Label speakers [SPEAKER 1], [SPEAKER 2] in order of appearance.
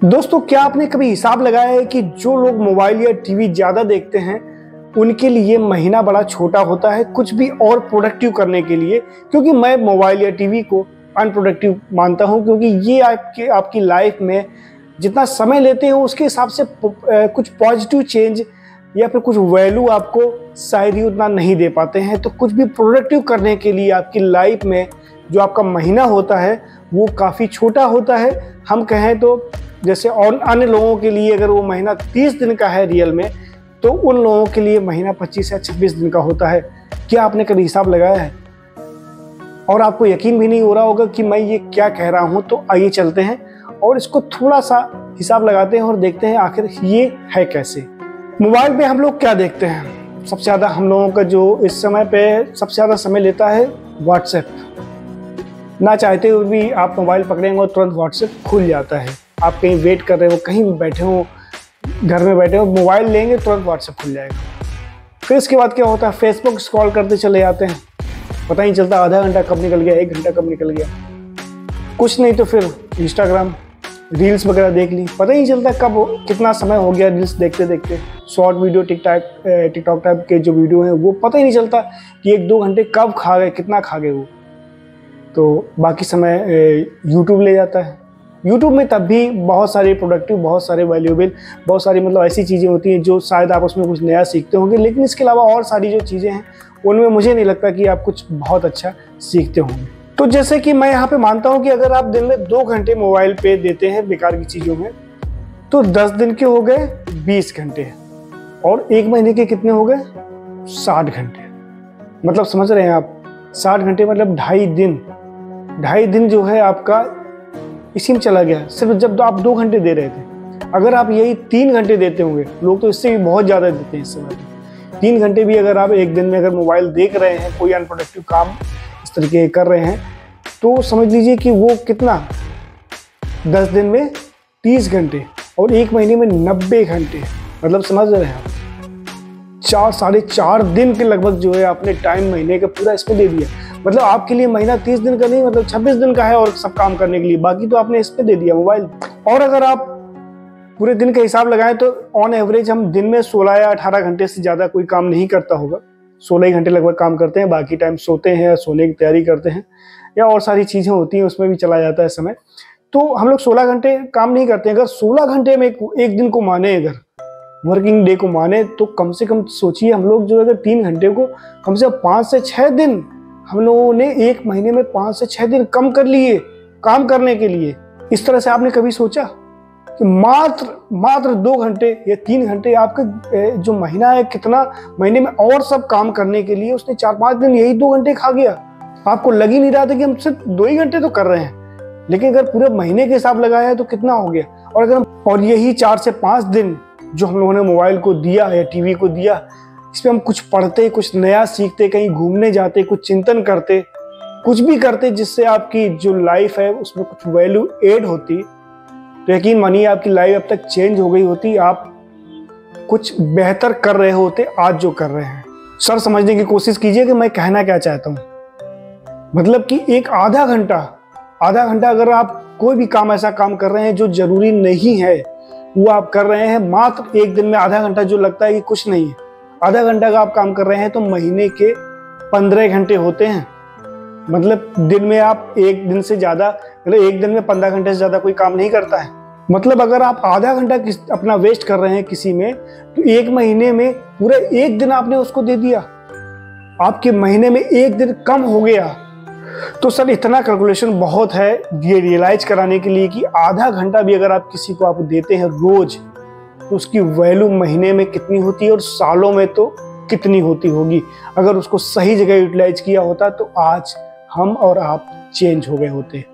[SPEAKER 1] दोस्तों, क्या आपने कभी हिसाब लगाया है कि जो लोग मोबाइल या टीवी ज़्यादा देखते हैं उनके लिए महीना बड़ा छोटा होता है कुछ भी और प्रोडक्टिव करने के लिए। क्योंकि मैं मोबाइल या टीवी को अनप्रोडक्टिव मानता हूं, क्योंकि ये आपकी लाइफ में जितना समय लेते हैं उसके हिसाब से कुछ पॉजिटिव चेंज या फिर कुछ वैल्यू आपको शायद ही उतना नहीं दे पाते हैं। तो कुछ भी प्रोडक्टिव करने के लिए आपकी लाइफ में जो आपका महीना होता है वो काफ़ी छोटा होता है। हम कहें तो जैसे और अन्य लोगों के लिए अगर वो महीना 30 दिन का है रियल में, तो उन लोगों के लिए महीना 25 या 26 दिन का होता है। क्या आपने कभी हिसाब लगाया है? और आपको यकीन भी नहीं हो रहा होगा कि मैं ये क्या कह रहा हूँ। तो आइए चलते हैं और इसको थोड़ा सा हिसाब लगाते हैं और देखते हैं आखिर ये है कैसे। मोबाइल पे हम लोग क्या देखते हैं? सबसे ज़्यादा हम लोगों का जो इस समय पे सबसे ज़्यादा समय लेता है व्हाट्सएप। ना चाहते हुए भी आप मोबाइल पकड़ेंगे और तुरंत व्हाट्सएप खुल जाता है। आप कहीं वेट कर रहे हो, कहीं भी बैठे हो, घर में बैठे हो, मोबाइल लेंगे तुरंत व्हाट्सएप खुल जाएगा। फिर इसके बाद क्या होता है? फेसबुक स्क्रॉल करते चले जाते हैं, पता ही चलता आधा घंटा कब निकल गया, 1 घंटा कब निकल गया। कुछ नहीं तो फिर इंस्टाग्राम रील्स वगैरह देख ली, पता ही नहीं चलता कब कितना समय हो गया रील्स देखते देखते। शॉर्ट वीडियो टिकटॉक टाइप के जो वीडियो हैं वो पता ही नहीं चलता कि 1-2 घंटे कब खा गए, कितना खा गए वो। तो बाकी समय यूट्यूब ले जाता है। यूट्यूब में तब भी बहुत सारे प्रोडक्टिव, बहुत सारे वैल्यूएबल, बहुत सारी मतलब ऐसी चीज़ें होती हैं जो शायद आप उसमें कुछ नया सीखते होंगे, लेकिन इसके अलावा और सारी जो चीज़ें हैं उनमें मुझे नहीं लगता कि आप कुछ बहुत अच्छा सीखते होंगे। तो जैसे कि मैं यहाँ पे मानता हूँ कि अगर आप दिन में 2 घंटे मोबाइल पे देते हैं बेकार की चीज़ों में, तो 10 दिन के हो गए 20 घंटे, और 1 महीने के कितने हो गए? 60 घंटे। मतलब समझ रहे हैं आप? 60 घंटे मतलब 2.5 दिन जो है आपका इसी में चला गया, सिर्फ जब आप 2 घंटे दे रहे थे। अगर आप यही 3 घंटे देते होंगे, लोग तो इससे भी बहुत ज़्यादा देते हैं इस समय। 3 घंटे भी अगर आप एक दिन में अगर मोबाइल देख रहे हैं, कोई अनप्रोडक्टिव काम इस तरीके कर रहे हैं, तो समझ लीजिए कि वो कितना 10 दिन में 30 घंटे और 1 महीने में 90 घंटे। मतलब समझ रहे हैं आप? 4-4.5 दिन के लगभग जो है आपने टाइम महीने का पूरा इसमें दे दिया। मतलब आपके लिए महीना 30 दिन का नहीं, मतलब 26 दिन का है और सब काम करने के लिए, बाकी तो आपने इस पे दे दिया मोबाइल। और अगर आप पूरे दिन का हिसाब लगाएं तो ऑन एवरेज हम दिन में 16 या 18 घंटे से ज़्यादा कोई काम नहीं करता होगा। 16 ही घंटे लगभग काम करते हैं, बाकी टाइम सोते हैं या सोने की तैयारी करते हैं या और सारी चीज़ें होती हैं, उसमें भी चला जाता है समय। तो हम लोग 16 घंटे काम नहीं करते हैं। अगर 16 घंटे में एक दिन को माने, अगर वर्किंग डे को माने, तो कम से कम सोचिए हम लोग जो अगर 3 घंटे को कम से कम 5 से 6 दिन हम लोगों ने 1 महीने में 5 से 6 दिन कम कर लिए काम करने के लिए। इस तरह से आपने कभी सोचा कि मात्र 2 घंटे या 3 घंटे आपका जो महीना है, कितना महीने में और सब काम करने के लिए उसने 4-5 दिन यही 2 घंटे खा गया। आपको लग ही नहीं रहा था कि हम सिर्फ 2 ही घंटे तो कर रहे हैं, लेकिन अगर पूरे महीने के हिसाब लगाया है तो कितना हो गया। और अगर और यही 4 से 5 दिन जो हम लोगों ने मोबाइल को दिया या टीवी को दिया, इस पर हम कुछ पढ़ते, कुछ नया सीखते, कहीं घूमने जाते, कुछ चिंतन करते, कुछ भी करते जिससे आपकी जो लाइफ है उसमें कुछ वैल्यू ऐड होती, तो यकीन मानिए आपकी लाइफ अब तक चेंज हो गई होती। आप कुछ बेहतर कर रहे होते आज जो कर रहे हैं। सर, समझने की कोशिश कीजिए कि मैं कहना क्या चाहता हूँ। मतलब कि एक आधा घंटा अगर आप कोई भी काम, ऐसा काम कर रहे हैं जो जरूरी नहीं है, वो आप कर रहे हैं मात्र एक दिन में आधा घंटा, जो लगता है कि कुछ नहीं है, आधा घंटा का आप काम कर रहे हैं, तो महीने के 15 घंटे होते हैं। मतलब दिन में आप एक दिन से ज़्यादा, मतलब एक दिन में 15 घंटे से ज़्यादा कोई काम नहीं करता है। मतलब अगर आप आधा घंटा अपना वेस्ट कर रहे हैं किसी में, तो 1 महीने में पूरा 1 दिन आपने उसको दे दिया, आपके महीने में 1 दिन कम हो गया। तो सर, इतना कैलकुलेशन बहुत है ये रियलाइज कराने के लिए कि आधा घंटा भी अगर आप किसी को आप देते हैं रोज, तो उसकी वैल्यू महीने में कितनी होती है और सालों में तो कितनी होती होगी। अगर उसको सही जगह यूटिलाइज किया होता तो आज हम और आप चेंज हो गए होते।